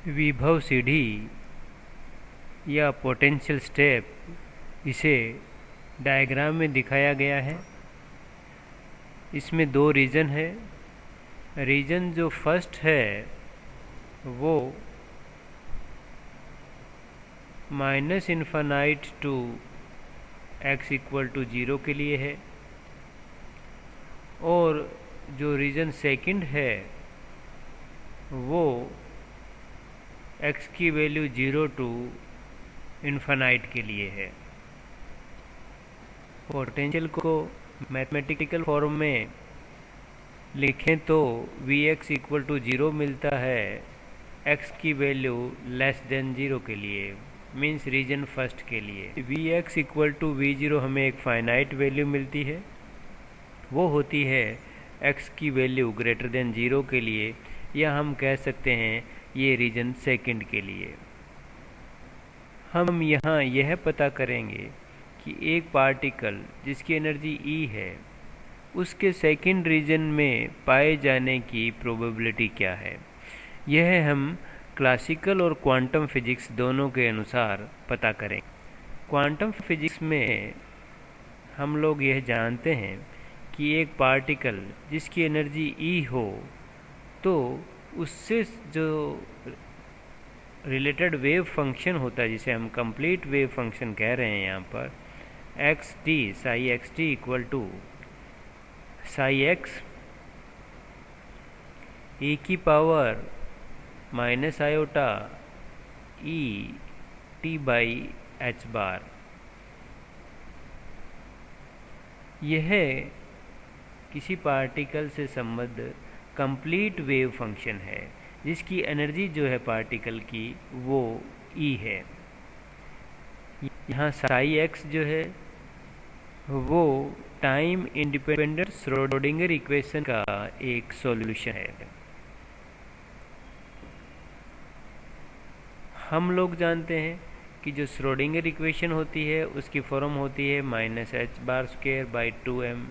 विभव सीढ़ी या पोटेंशियल स्टेप, इसे डायग्राम में दिखाया गया है। इसमें दो रीजन है। रीजन जो फर्स्ट है वो minus infinite to x equal to 0 के लिए है, और जो रीजन सेकंड है वो x की वैल्यू 0 टू इन्फानाइट के लिए है। पोटेंशियल को मैथमेटिकल फॉर्म में लिखें तो Vx इक्वल टू 0 मिलता है x की वैल्यू लेस देन 0 के लिए, मीन्स रीजन फर्स्ट के लिए। Vx इक्वल टू V0 हमें एक फाइनाइट वैल्यू मिलती है, वो होती है x की वैल्यू ग्रेटर देन 0 के लिए, या हम कह सकते हैं ये रीजन सेकंड के लिए। हम यहाँ यह पता करेंगे कि एक पार्टिकल जिसकी एनर्जी E है उसके सेकंड रीजन में पाए जाने की प्रोबेबिलिटी क्या है। यह हम क्लासिकल और क्वांटम फिजिक्स दोनों के अनुसार पता करें। क्वांटम फिजिक्स में हम लोग यह जानते हैं कि एक पार्टिकल जिसकी एनर्जी E हो तो उससे जो रिलेटेड वेव फंक्शन होता है, जिसे हम कंप्लीट वेव फंक्शन कह रहे हैं यहाँ पर, x t psi x t equal to psi x e की power minus iota e t by h bar. यह किसी पार्टिकल से संबद्ध कंप्लीट वेव फंक्शन है जिसकी एनर्जी जो है पार्टिकल की वो E है। यहाँ साई एक्स जो है वो टाइम इंडिपेंडेंट श्रोडिंगर इक्वेशन का एक सॉल्यूशन है। हम लोग जानते हैं कि जो श्रोडिंगर इक्वेशन होती है उसकी फॉर्म होती है minus h bar square by 2m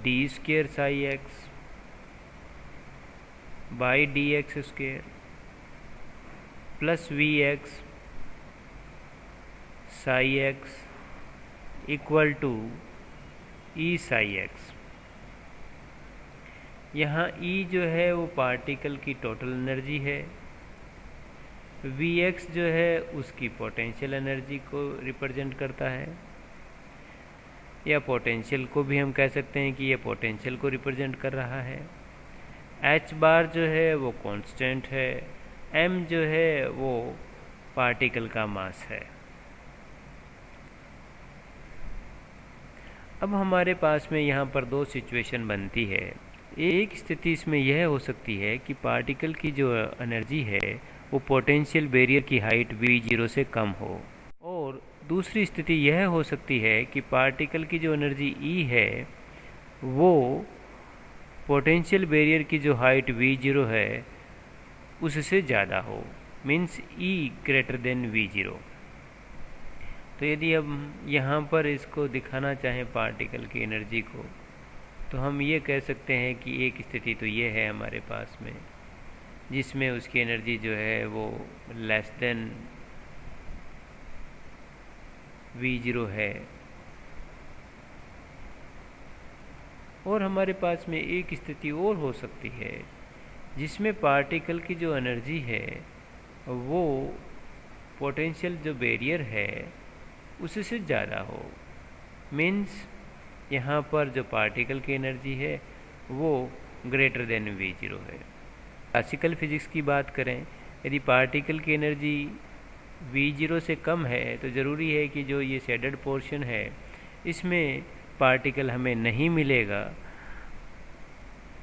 d square psi x by d x square plus V x psi x equal to E psi x. यहाँ E जो है वो पार्टिकल की टोटल एनर्जी है, Vx जो है उसकी पोटेंशियल एनर्जी को रिप्रेजेंट करता है, या पोटेंशियल को भी हम कह सकते हैं कि ये पोटेंशियल को रिप्रेजेंट कर रहा है। h बार जो है वो कांस्टेंट है, m जो है वो पार्टिकल का मास है। अब हमारे पास में यहाँ पर दो सिचुएशन बनती है। एक स्थिति इसमें यह हो सकती है कि पार्टिकल की जो एनर्जी है वो पोटेंशियल बैरियर की हाइट V0 से कम हो, और दूसरी स्थिति यह हो सकती है कि पार्टिकल की जो एनर्जी E है वो पोटेंशियल बैरियर की जो हाइट V0 है उससे ज़्यादा हो, means E greater than V0। तो यदि हम यहाँ पर इसको दिखाना चाहें पार्टिकल की एनर्जी को, तो हम ये कह सकते हैं कि एक स्थिति तो ये है हमारे पास में जिसमें उसकी एनर्जी जो है वो लेस देन V0 है, और हमारे पास में एक स्थिति और हो सकती है जिसमें पार्टिकल की जो एनर्जी है वो पोटेंशियल जो बैरियर है उससे ज़्यादा हो, मीन्स यहाँ पर जो पार्टिकल की एनर्जी है वो ग्रेटर देन V0 है। क्लासिकल फिजिक्स की बात करें, यदि पार्टिकल की एनर्जी V0 से कम है तो ज़रूरी है कि जो ये शेडेड पोर्शन है इसमें पार्टिकल हमें नहीं मिलेगा,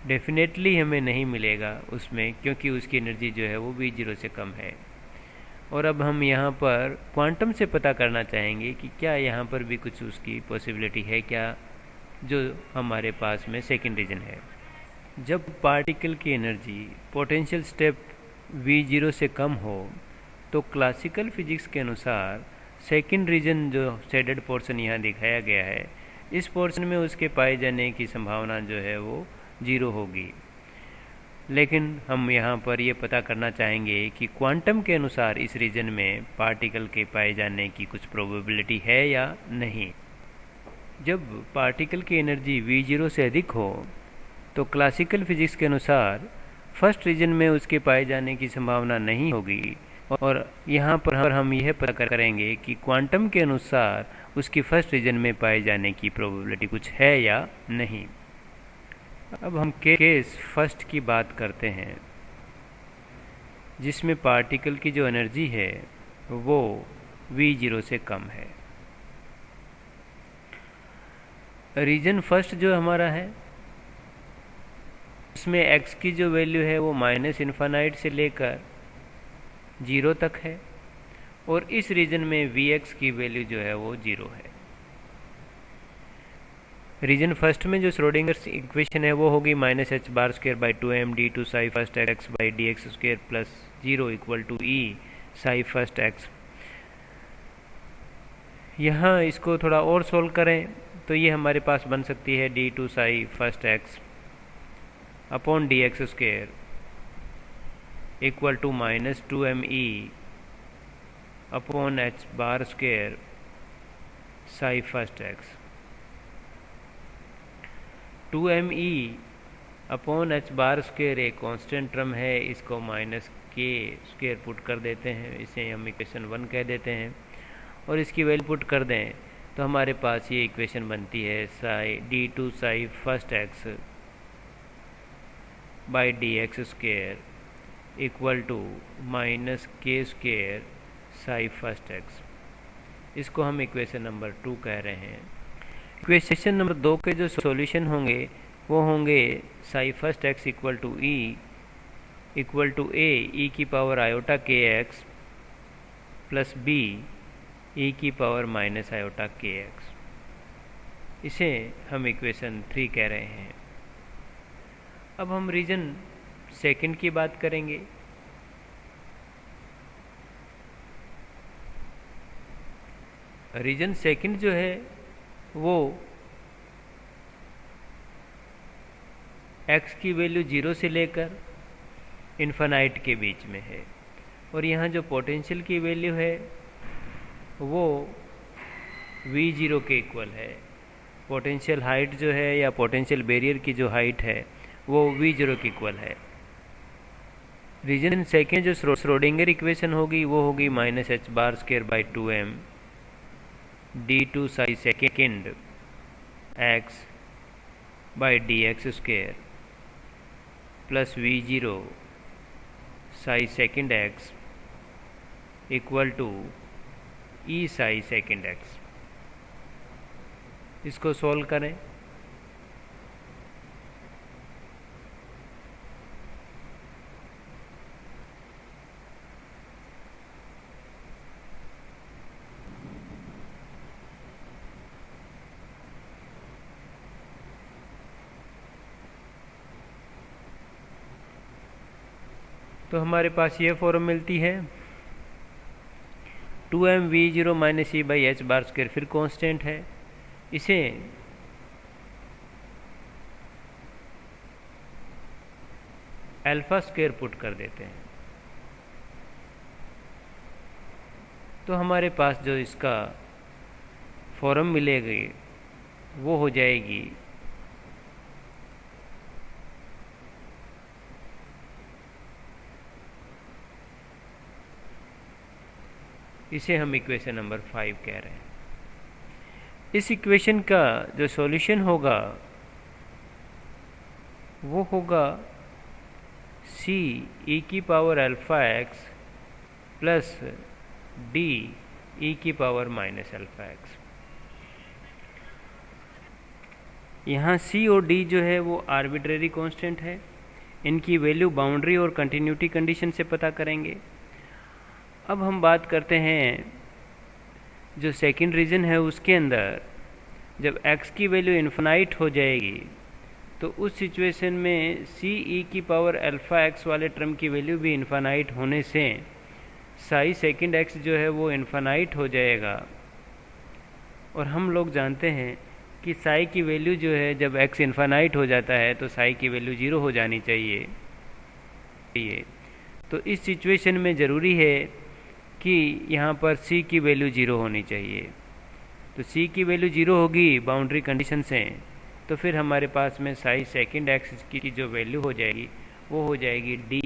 डेफिनेटली हमें नहीं मिलेगा उसमें, क्योंकि उसकी एनर्जी जो है वो V0 से कम है। और अब हम यहाँ पर क्वांटम से पता करना चाहेंगे कि क्या यहाँ पर भी कुछ उसकी पॉसिबिलिटी है क्या, जो हमारे पास में सेकंड रीजन है। जब पार्टिकल की एनर्जी पोटेंशियल स्टेप V0 से कम हो तो क्लासिकल फिजिक्स के अनुसार सेकंड रीजन जो शेडेड पोर्शन यहाँ दिखाया गया है, इस पोर्शन में उसके पाए जाने की संभावना जो है वो 0 होगी। लेकिन हम यहाँ पर ये पता करना चाहेंगे कि क्वांटम के अनुसार इस रीजन में पार्टिकल के पाए जाने की कुछ प्रोबेबिलिटी है या नहीं। जब पार्टिकल की एनर्जी V0 से अधिक हो तो क्लासिकल फिजिक्स के अनुसार फर्स्ट रीजन में उसके पाए जाने की संभावना नहीं होगी, और यहाँ पर हम यह पता करेंगे कि क्वांटम के अनुसार उसकी फर्स्ट रीजन में पाए जाने की प्रोबेबिलिटी कुछ है या नहीं। अब हम केस फर्स्ट की बात करते हैं, जिसमें पार्टिकल की जो एनर्जी है वो V0 से कम है। रीजन फर्स्ट जो हमारा है उसमें x की जो वैल्यू है वो -इन्फानाइट से लेकर 0 तक है, और इस रीजन में Vx की वैल्यू जो है वो 0 है। रीजन फर्स्ट में जो श्रोडिंगर इक्वेशन है वो होगी -h⁻² d2 psi first x by dx² plus 0 equal to E psi first x। यहाँ इसको थोड़ा और सोल्व करें तो ये हमारे पास बन सकती है d2 psi first x upon dx² equal to -2me upon h⁻² psi first x। 2me upon h⁻² एक कांस्टेंट टर्म है, इसको -k² पुट कर देते हैं, इसे हम इक्वेशन 1 कह देते हैं, और इसकी वैल्यू पुट कर दें तो हमारे पास ये इक्वेशन बनती है d2 psi first x by dx² equal to -k² psi first x। इसको हम इक्वेशन नंबर 2 कह रहे हैं। इक्वेशन नंबर 2 के जो सॉल्यूशन होंगे वो होंगे psi first x equal to e equal to a e की power iota kx plus b e की पावर माइनस आयोटा kx। इसे हम इक्वेशन 3 कह रहे हैं। अब हम रीजन सेकंड की बात करेंगे। रीजन सेकंड जो है वो x की वैल्यू 0 से लेकर इन्फानाइट के बीच में है, और यहाँ जो पोटेंशियल की वैल्यू है वो V0 के इक्वल है। पोटेंशियल हाइट जो है या पोटेंशियल बैरियर की जो हाइट है वो V0 के इक्वल है। रीजन सेकेंड जो श्रोडिंगर इक्वेशन होगी वो होगी -h⁻² d2 psi second x by dx² plus V0 psi second x equal to E psi second x। इसको सॉल्व करें तो हमारे पास ये फॉर्म मिलती है 2mV0 - e by h⁻², फिर कांस्टेंट है, इसे α² पुट कर देते हैं तो हमारे पास जो इसका फॉर्म मिलेगी वो हो जाएगी इसे हम इक्वेशन नंबर 5 कह रहे हैं। इस इक्वेशन का जो सॉल्यूशन होगा वो होगा c e की power α x plus d e की पावर -αx। यहाँ c और d जो है वो आर्बिट्रेरी कांस्टेंट है, इनकी वैल्यू बाउंड्री और कंटिन्यूटी कंडीशन से पता करेंगे। अब हम बात करते हैं जो सेकंड रीजन है उसके अंदर जब x की वैल्यू इन्फिनाइट हो जाएगी तो उस सिचुएशन में c e की पावर α x वाले टर्म की वैल्यू भी इन्फिनाइट होने से साई सेकंड x जो है वो इन्फिनाइट हो जाएगा, और हम लोग जानते हैं कि साई की वैल्यू जो है जब x इन्फिनाइट हो जाता है तो साई की वैल्यू 0 हो जानी चाहिए। चाहिए। तो इस सिचुएशन में ज़रूरी है कि यहाँ पर c की वैल्यू 0 होनी चाहिए। तो c की वैल्यू 0 होगी बाउंड्री कंडीशन से, तो फिर हमारे पास में साई सेकेंड एक्स की जो वैल्यू हो जाएगी वो हो जाएगी d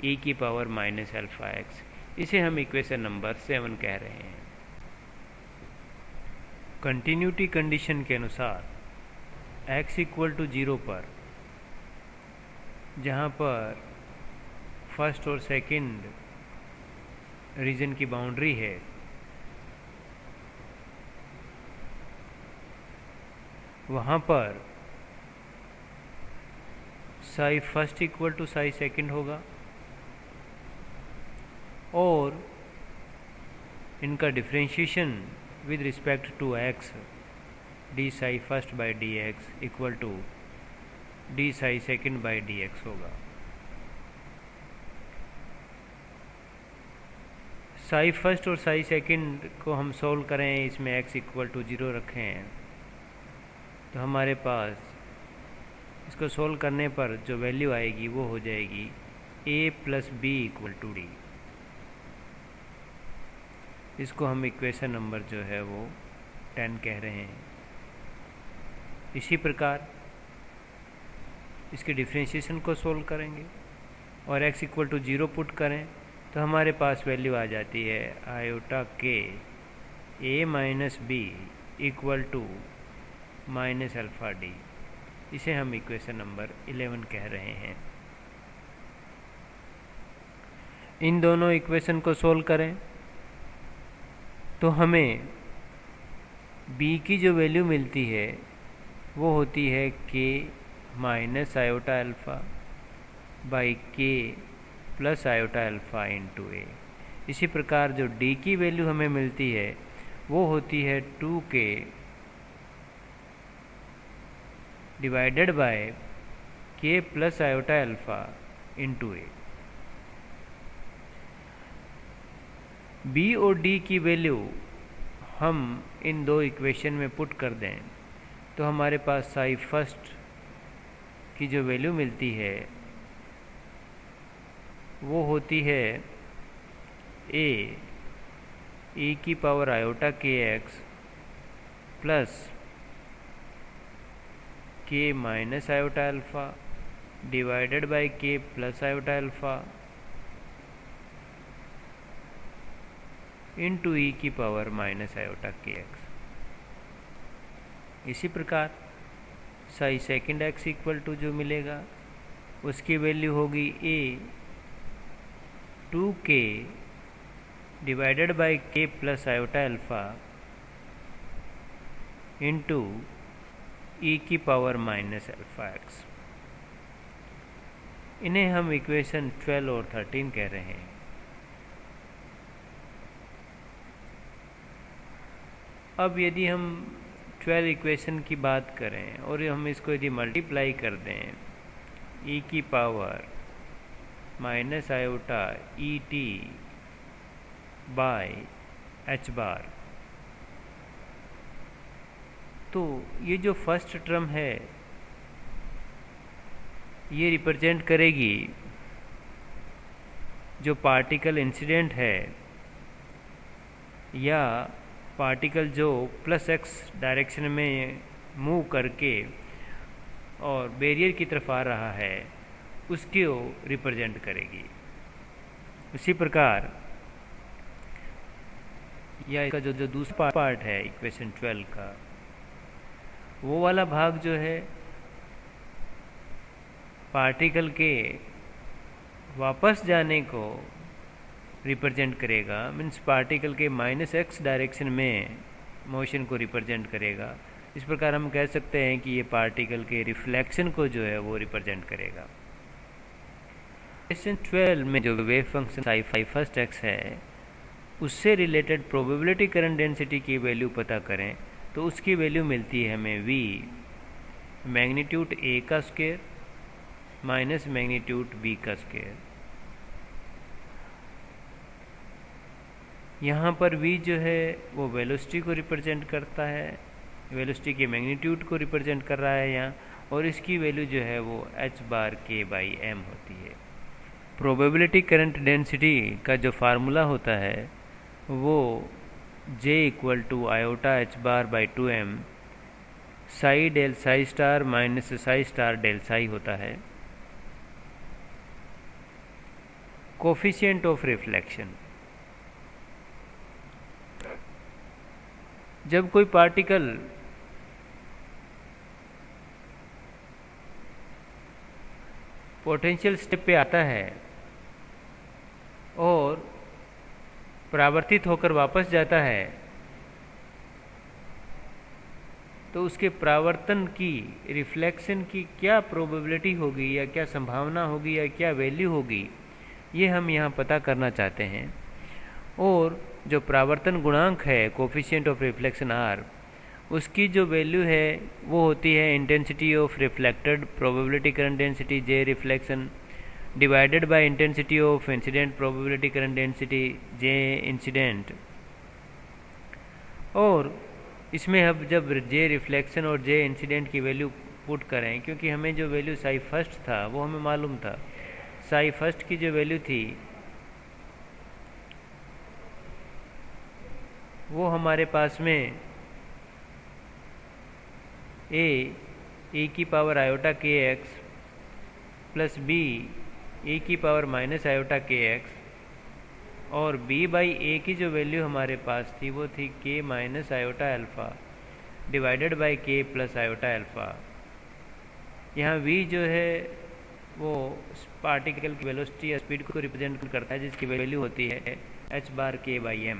e की पावर माइनस अल्फ़ा एक्स। इसे हम इक्वेशन नंबर 7 कह रहे हैं। कंटिन्यूटी कंडीशन के अनुसार x इक्वल टू 0 पर, जहाँ पर फर्स्ट और सेकंड रीजन की बाउंड्री है, वहाँ पर psi first equal to psi second होगा और इनका differentiation with respect to x d psi first by d x equal to d psi second by d x होगा। साई फर्स्ट और साई सेकेंड को हम सोल्व करें, इसमें x इक्वल टू 0 रखें, तो हमारे पास इसको सोल्व करने पर जो वैल्यू आएगी वो हो जाएगी a plus B equal to D. इसको हम इक्वेशन नंबर जो है वो 10 कह रहे हैं। इसी प्रकार इसके डिफरेंशिएशन को सोल्व करेंगे और x इक्वल टू 0 पुट करें तो हमारे पास वैल्यू आ जाती है आयोटा के a minus B equal to minus alpha D. इसे हम इक्वेशन नंबर 11 कह रहे हैं। इन दोनों इक्वेशन को सोल्व करें तो हमें b की जो वैल्यू मिलती है वो होती है k minus iota alpha by k plus iota alpha into a. इसी प्रकार जो d की वैल्यू हमें मिलती है वो होती है 2k divided by k plus iota alpha into A. b और d की वैल्यू हम इन दो इक्वेशन में पुट कर दें तो हमारे पास साई फर्स्ट की जो वैल्यू मिलती है वो होती है a e की power iota k x plus k minus iota alpha divided by k plus iota alpha into e की power minus iota k x. इसी प्रकार psi second x equal to जो मिलेगा उसकी वैल्यू होगी a 2k divided by k plus iota alpha into e की power minus alpha x. इन्हें हम इक्वेशन 12 और 13 कह रहे हैं। अब यदि हम 12 इक्वेशन की बात करें और हम इसको यदि मल्टीप्लाई कर दें e की power minus iota e t by h bar, तो ये जो फर्स्ट टर्म है ये रिप्रेजेंट करेगी जो पार्टिकल इंसिडेंट है या पार्टिकल जो प्लस एक्स डायरेक्शन में मूव करके और बैरियर की तरफ आ रहा है उसको रिप्रेजेंट करेगी। उसी प्रकार या इसका जो दूसरा पार्ट है इक्वेशन 12 का, वो वाला भाग जो है पार्टिकल के वापस जाने को रिप्रेजेंट करेगा, मीन्स पार्टिकल के माइनस एक्स डायरेक्शन में मोशन को रिप्रेजेंट करेगा। इस प्रकार हम कह सकते हैं कि ये पार्टिकल के रिफ्लेक्शन को जो है वो रिप्रेजेंट करेगा। क्वेश्चन 12 में जो wave function sci fi first x है उससे रिलेटेड प्रोबेबिलिटी करंट डेंसिटी की वैल्यू पता करें तो उसकी वैल्यू मिलती है हमें v मैग्नीट्यूड a का स्क्वायर माइनस मैग्नीट्यूड b का स्क्वायर। यहाँ पर v जो है वो वेलोसिटी को रिप्रेजेंट करता है, वेलोसिटी के मैग्नीट्यूड को रिप्रेजेंट कर रहा है यहाँ, और इसकी वैल्यू जो है वो h bar k by m होती है। प्रोबेबिलिटी करंट डेंसिटी का जो फार्मूला होता है वो J equal to iota h bar by 2m psi del psi star minus psi star del psi होता है। कोफिशिएंट ऑफ रिफ्लेक्शन, जब कोई पार्टिकल पोटेंशियल स्टेप पे आता है और परावर्तित होकर वापस जाता है तो उसके परावर्तन की, रिफ्लेक्शन की क्या प्रोबेबिलिटी होगी या क्या संभावना होगी या क्या वैल्यू होगी, ये हम यहाँ पता करना चाहते हैं। और जो परावर्तन गुणांक है कोफिशिएंट ऑफ रिफ्लेक्शन R, उसकी जो वैल्यू है वो होती है intensity of reflected probability current density J reflection divided by intensity of incident probability current density J incident. और इसमें अब जब J रिफ्लेक्शन और J इंसिडेंट की वैल्यू पुट करें, क्योंकि हमें जो वैल्यू साई फर्स्ट था वो हमें मालूम था, साई फर्स्ट की जो वैल्यू थी वो हमारे पास में ए की power iota k x plus B ए की power minus iota k x और b बाई ए की जो वैल्यू हमारे पास थी वो थी k minus iota alpha divided by k plus iota alpha. यहाँ v जो है वो पार्टिकल की वेलोसिटी या स्पीड को रिप्रेजेंट करता है, जिसकी वैल्यू होती है h bar k by m।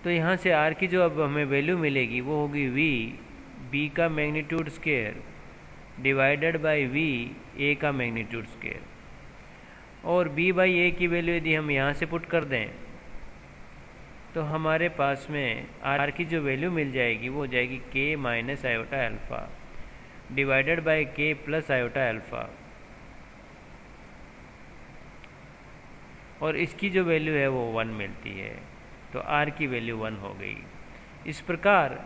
तो यहाँ से r की जो अब हमें वैल्यू मिलेगी वो होगी v b का magnitude square divided by v a का मैग्नीट्यूड स्क्वायर। और b बाई a की वैल्यू यदि हम यहाँ से पुट कर दें तो हमारे पास में r की जो वैल्यू मिल जाएगी वो हो जाएगी k minus iota alpha divided by k plus iota alpha. और इसकी जो वैल्यू है वो 1 मिलती है, तो R की वैल्यू 1 हो गई। इस प्रकार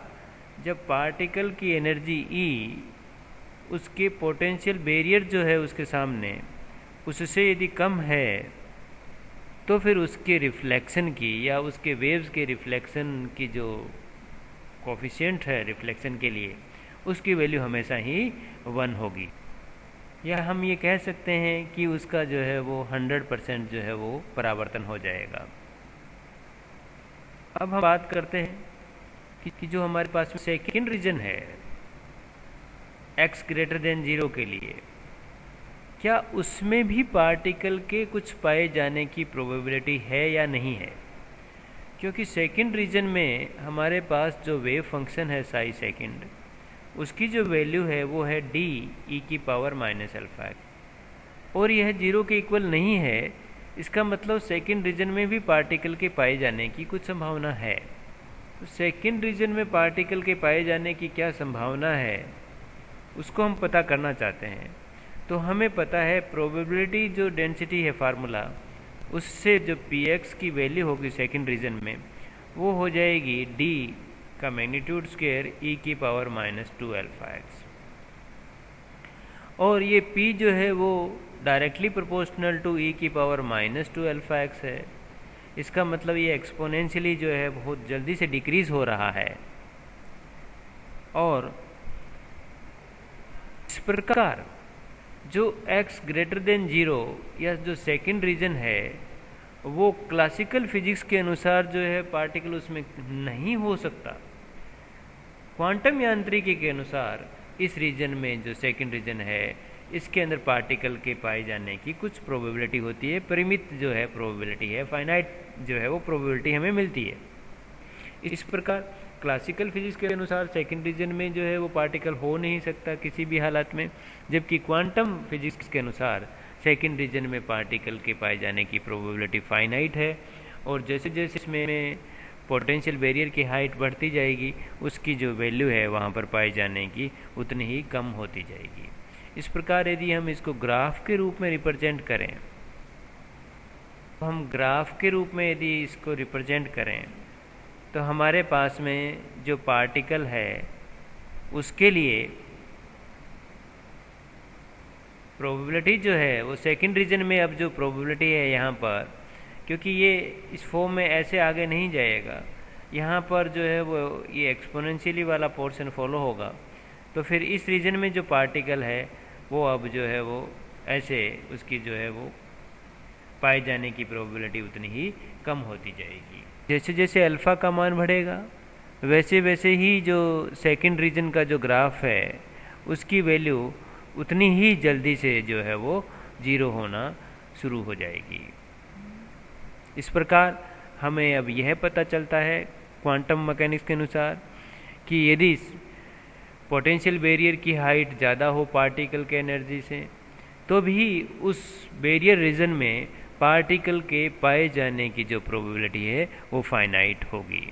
जब पार्टिकल की एनर्जी E उसके पोटेंशियल बैरियर जो है उसके सामने उससे यदि कम है तो फिर उसके रिफ्लेक्शन की या उसके वेव्स के रिफ्लेक्शन की जो कोफिशिएंट है रिफ्लेक्शन के लिए उसकी वैल्यू हमेशा ही 1 होगी। या हम ये कह सकते हैं कि उसका जो है वो 100% जो है वो परावर्तन हो जाएगा। अब हम बात करते हैं कि जो हमारे पास सेकेंड रीजन है x ग्रेटर देन 0 के लिए, क्या उसमें भी पार्टिकल के कुछ पाए जाने की प्रोबेबिलिटी है या नहीं है। क्योंकि सेकेंड रीजन में हमारे पास जो वेव फंक्शन है साई सेकेंड, उसकी जो वैल्यू है वो है d e की पावर माइनस अल्फ़ा और यह 0 के इक्वल नहीं है। इसका मतलब सेकेंड रीजन में भी पार्टिकल के पाए जाने की कुछ संभावना है। तो सेकेंड रीजन में पार्टिकल के पाए जाने की क्या संभावना है उसको हम पता करना चाहते हैं। तो हमें पता है प्रोबेबिलिटी जो डेंसिटी है फार्मूला, उससे जो px की वैल्यू होगी सेकेंड रीजन में वो हो जाएगी d का मैग्नीट्यूड स्क्वायर e की पावर माइनस 2 अल्फ़ा एक्स। और ये p जो है वो डायरेक्टली प्रोपोर्शनल टू e की पावर माइनस 2 अल्फ़ा एक्स है। इसका मतलब ये एक्सपोनेंशियली जो है बहुत जल्दी से डिक्रीज हो रहा है। और इस प्रकार जो x ग्रेटर देन 0 या जो सेकेंड रीजन है वो क्लासिकल फिजिक्स के अनुसार जो है पार्टिकल उसमें नहीं हो सकता। क्वांटम यांत्रिकी के अनुसार इस रीजन में जो सेकेंड रीजन है इसके अंदर पार्टिकल के पाए जाने की कुछ प्रोबेबिलिटी होती है, परिमित जो है प्रोबेबिलिटी है, फाइनाइट जो है वो प्रोबेबिलिटी हमें मिलती है। इस प्रकार क्लासिकल फिजिक्स के अनुसार सेकेंड रीजन में जो है वो पार्टिकल हो नहीं सकता किसी भी हालत में, जबकि क्वांटम फिजिक्स के अनुसार सेकेंड रीजन में पार्टिकल के पाए जाने की प्रोबेबिलिटी फाइनाइट है। और जैसे जैसे इसमें पोटेंशियल बैरियर की हाइट बढ़ती जाएगी उसकी जो वैल्यू है वहाँ पर पाए जाने की उतनी ही कम होती जाएगी। इस प्रकार यदि हम इसको ग्राफ के रूप में रिप्रेजेंट करें, तो हम ग्राफ के रूप में यदि इसको रिप्रेजेंट करें तो हमारे पास में जो पार्टिकल है उसके लिए प्रोबेबिलिटी जो है वो सेकंड रीजन में, अब जो प्रोबेबिलिटी है यहाँ पर, क्योंकि ये इस फॉर्म में ऐसे आगे नहीं जाएगा, यहाँ पर जो है वो ये एक्सपोनेंशियली वाला पोर्शन फॉलो होगा, तो फिर इस रीजन में जो पार्टिकल है वो अब जो है वो ऐसे उसकी जो है वो पाए जाने की प्रोबेबिलिटी उतनी ही कम होती जाएगी। जैसे जैसे अल्फ़ा का मान बढ़ेगा वैसे वैसे ही जो सेकंड रीजन का जो ग्राफ है उसकी वैल्यू उतनी ही जल्दी से जो है वो जीरो होना शुरू हो जाएगी। इस प्रकार हमें अब यह पता चलता है क्वांटम मैकेनिक्स के अनुसार कि यदि पोटेंशियल बैरियर की हाइट ज़्यादा हो पार्टिकल के एनर्जी से, तो भी उस बैरियर रीजन में पार्टिकल के पाए जाने की जो प्रोबेबिलिटी है वो फाइनाइट होगी।